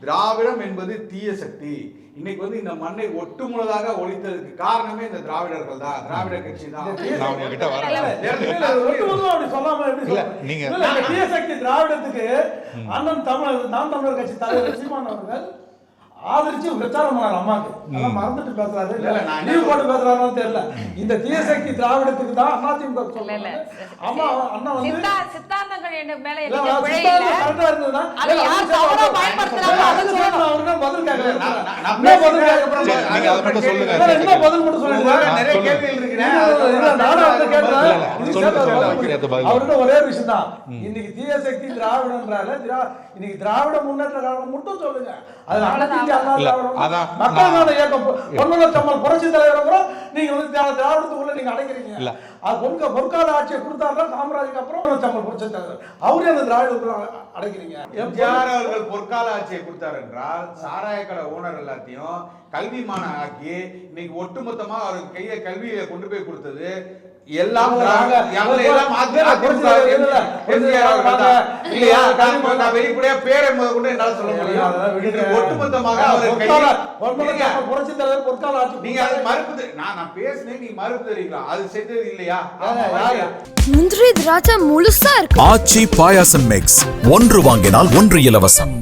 திராவிடம் என்பது தீய சக்தி. இன்னைக்கு வந்து இந்த மண்ணை ஒட்டுமுழுதாக ஒழித்ததுக்கு காரணமே இந்த திராவிடர்கள் தான், திராவிட கட்சி தான். தீய சக்தி திராவிடத்துக்கு அண்ணன் நாம் தமிழர் கட்சி தலைவர் சீமான் அவர்கள் ஆதரிச்சு பிரச்சாரம் பண்ணாரு. அம்மாக்கு எல்லாம் மறந்துட்டு பேசுறாரு, லீவ் போட்டு பேசுறாருன்னு தெரியல. இந்த தீயசக்தி திராவிடத்துக்கு தான் அதிமுக சொல்ல. அம்மா அண்ணா வந்து சித்தாந்தங்கள் மேல கரெக்டா இருந்ததுன்னா அவருக்கு பதில் கேட்கல. என்ன பதில் மட்டும் சொல்லுங்க, நிறைய கேள்விகள் இருக்கு. அவர்கிட்ட ஒரே விஷயம் தான், இன்னைக்கு தீயசக்தி திராவிடன்றால இன்னைக்கு திராவிட முன்னேற்ற கழகம் மட்டும் சொல்லுங்க. அது மக்களுக்கான இயக்கம் பொன்மனச்சம்மல் புரட்சி தலைவர் கூட நீங்க வந்து திராவிடத்துக்குள்ள நீங்க அடைக்கிறீங்க. அது பொற்கால ஆட்சியை கொடுத்தாருன்னா காமராஜுக்கு அப்புறம் பொன்மனச்சம்மல் புரட்சி தலைவர் அவரே அந்த திராவிடத்துக்குள்ள அடைக்கிறீங்க. எம்ஜிஆர் அவர்கள் பொற்கால ஆட்சியை கொடுத்தார் என்றால் சாராய கடை ஓனர் எல்லாத்தையும் கல்விமான ஆக்கி இன்னைக்கு ஒட்டுமொத்தமா அவருக்கு கையில கல்வியை கொண்டு போய் கொடுத்தது எல்லாம் வெளிப்படையா பேரை கூட என்னால சொல்ல முடியும். ஒட்டுமொத்தமாக புரட்சி தலைவர் பொற்கால ஆட்சி நீங்க அதை மறுப்பு, நான் பேசினேன், நீங்க மறுப்பு தெரிவிக்கலாம். அது செஞ்சது இல்லையா? முந்திரி திராட்சை முழுசா இருக்கு. ஆச்சி பாயாசம் மிக்ஸ், ஒன்று வாங்கினால் ஒன்று இலவசம்.